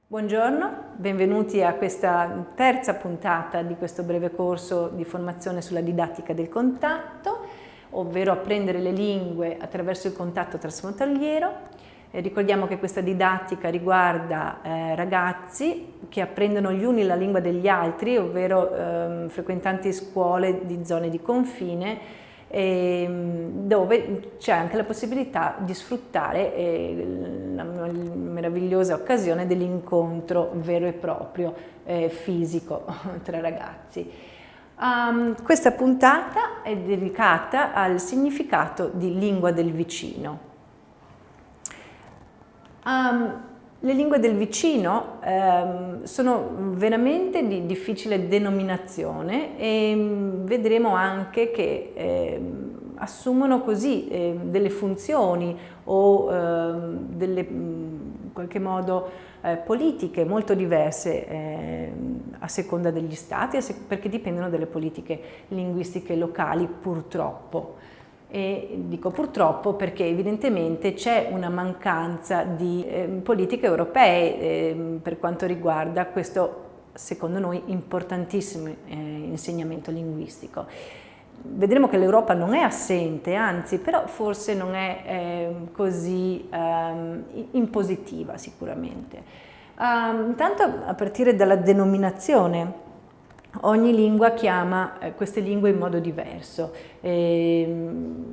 Buongiorno, benvenuti a questa terza puntata di questo breve corso di formazione sulla didattica del contatto, ovvero apprendere le lingue attraverso il contatto transfrontaliero. Ricordiamo che questa didattica riguarda ragazzi che apprendono gli uni la lingua degli altri, ovvero frequentanti scuole di zone di confine, dove c'è anche la possibilità di sfruttare la meravigliosa occasione dell'incontro vero e proprio fisico tra ragazzi. Questa puntata è dedicata al significato di lingua del vicino. Le lingue del vicino sono veramente di difficile denominazione e vedremo anche che assumono così delle funzioni o delle in qualche modo politiche molto diverse a seconda degli stati, perché dipendono dalle politiche linguistiche locali, purtroppo. E dico purtroppo perché evidentemente c'è una mancanza di politiche europee per quanto riguarda questo, secondo noi, importantissimo insegnamento linguistico. Vedremo che l'Europa non è assente, anzi, però forse non è così impositiva sicuramente. Intanto, a partire dalla denominazione, ogni lingua chiama queste lingue in modo diverso. In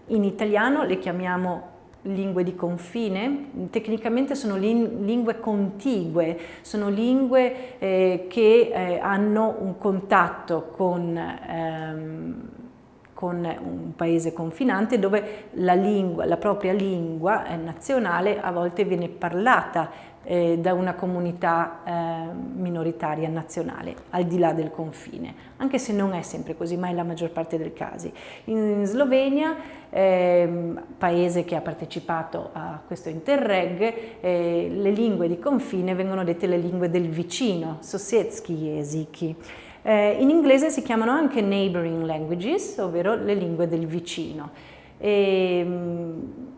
italiano le chiamiamo lingue di confine, tecnicamente sono lingue contigue, sono lingue che hanno un contatto con un paese confinante dove la propria lingua nazionale a volte viene parlata da una comunità minoritaria nazionale al di là del confine, anche se non è sempre così, ma è la maggior parte dei casi. In Slovenia, paese che ha partecipato a questo Interreg, le lingue di confine vengono dette le lingue del vicino, sosedski jeziki. In inglese si chiamano anche neighboring languages, ovvero le lingue del vicino.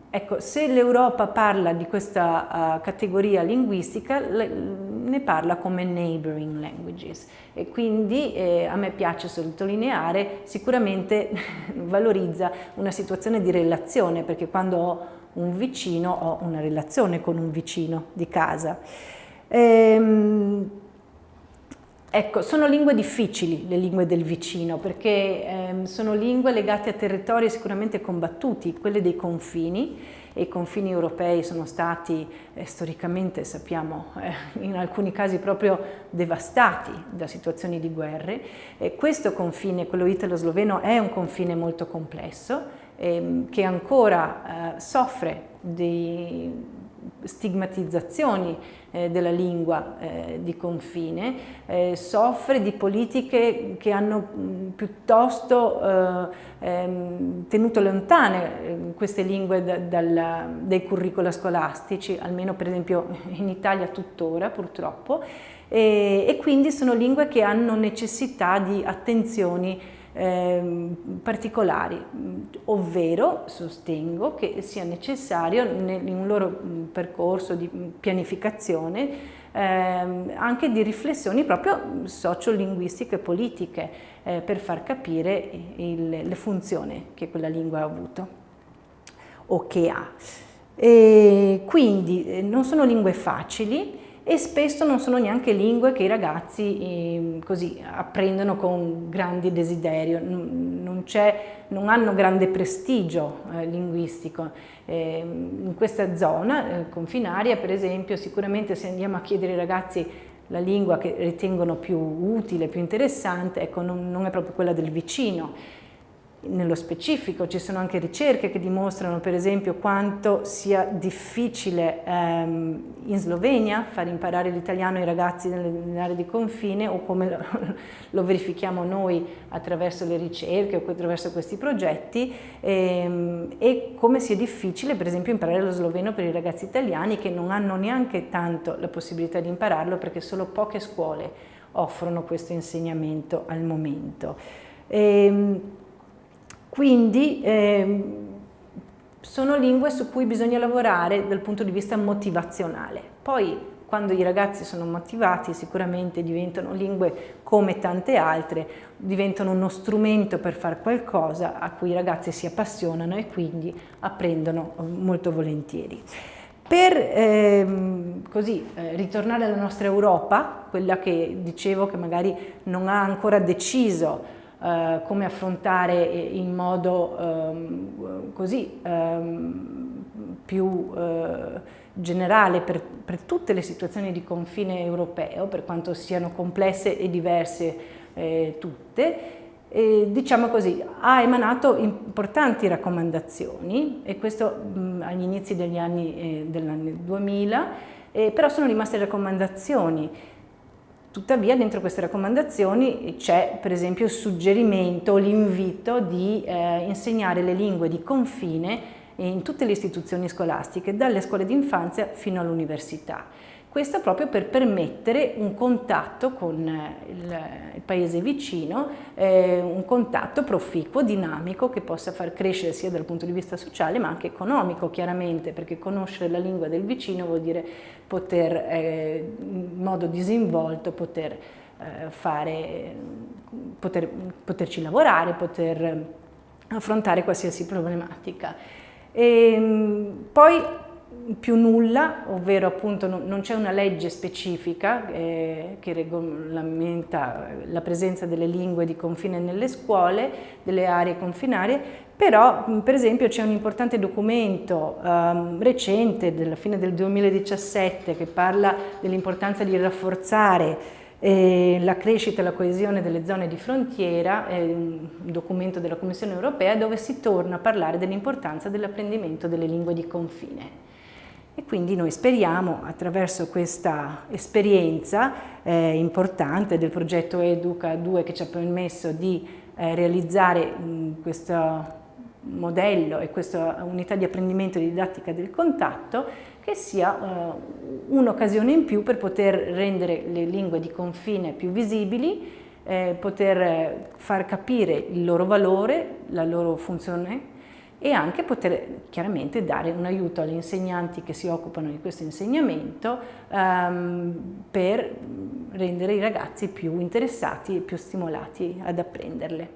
Ecco, se l'Europa parla di questa categoria linguistica, ne parla come neighboring languages e quindi a me piace sottolineare, sicuramente valorizza una situazione di relazione, perché quando ho un vicino ho una relazione con un vicino di casa. Ecco, sono lingue difficili le lingue del vicino, perché sono lingue legate a territori sicuramente combattuti, quelle dei confini, e i confini europei sono stati storicamente, sappiamo, in alcuni casi proprio devastati da situazioni di guerre. Questo confine, quello italo-sloveno, è un confine molto complesso, che ancora soffre di stigmatizzazioni della lingua di confine, soffre di politiche che hanno piuttosto tenuto lontane queste lingue dai curricula scolastici, almeno per esempio in Italia tuttora purtroppo, e quindi sono lingue che hanno necessità di attenzioni particolari, ovvero sostengo che sia necessario in un loro percorso di pianificazione anche di riflessioni proprio sociolinguistiche e politiche per far capire le funzioni che quella lingua ha avuto o che ha. E quindi non sono lingue facili e spesso non sono neanche lingue che i ragazzi così apprendono con grande desiderio, non hanno grande prestigio linguistico. In questa zona confinaria, per esempio, sicuramente se andiamo a chiedere ai ragazzi la lingua che ritengono più utile, più interessante, ecco, non è proprio quella del vicino. Nello specifico ci sono anche ricerche che dimostrano, per esempio, quanto sia difficile in Slovenia far imparare l'italiano ai ragazzi nelle aree di confine, o come lo verifichiamo noi attraverso le ricerche o attraverso questi progetti, e come sia difficile, per esempio, imparare lo sloveno per i ragazzi italiani che non hanno neanche tanto la possibilità di impararlo perché solo poche scuole offrono questo insegnamento al momento. Quindi sono lingue su cui bisogna lavorare dal punto di vista motivazionale. Poi quando i ragazzi sono motivati sicuramente diventano lingue come tante altre, diventano uno strumento per fare qualcosa a cui i ragazzi si appassionano e quindi apprendono molto volentieri. Per ritornare alla nostra Europa, quella che dicevo che magari non ha ancora deciso come affrontare in modo più generale per tutte le situazioni di confine europeo, per quanto siano complesse e diverse tutte, diciamo così, ha emanato importanti raccomandazioni, e questo agli inizi degli anni 2000, però sono rimaste raccomandazioni. Tuttavia dentro queste raccomandazioni c'è per esempio il suggerimento, l'invito di insegnare le lingue di confine in tutte le istituzioni scolastiche, dalle scuole d'infanzia fino all'università. Questo proprio per permettere un contatto con il paese vicino, un contatto proficuo, dinamico, che possa far crescere sia dal punto di vista sociale ma anche economico, chiaramente, perché conoscere la lingua del vicino vuol dire poter, in modo disinvolto, poterci lavorare, poter affrontare qualsiasi problematica. Poi più nulla, ovvero appunto non c'è una legge specifica che regolamenta la presenza delle lingue di confine nelle scuole, delle aree confinarie, però per esempio c'è un importante documento recente della fine del 2017 che parla dell'importanza di rafforzare la crescita e la coesione delle zone di frontiera, è un documento della Commissione europea dove si torna a parlare dell'importanza dell'apprendimento delle lingue di confine. E quindi noi speriamo, attraverso questa esperienza importante del progetto Educa 2 che ci ha permesso di realizzare questo modello e questa unità di apprendimento e didattica del contatto, che sia un'occasione in più per poter rendere le lingue di confine più visibili, poter far capire il loro valore, la loro funzione, e anche poter chiaramente dare un aiuto agli insegnanti che si occupano di questo insegnamento per rendere i ragazzi più interessati e più stimolati ad apprenderle.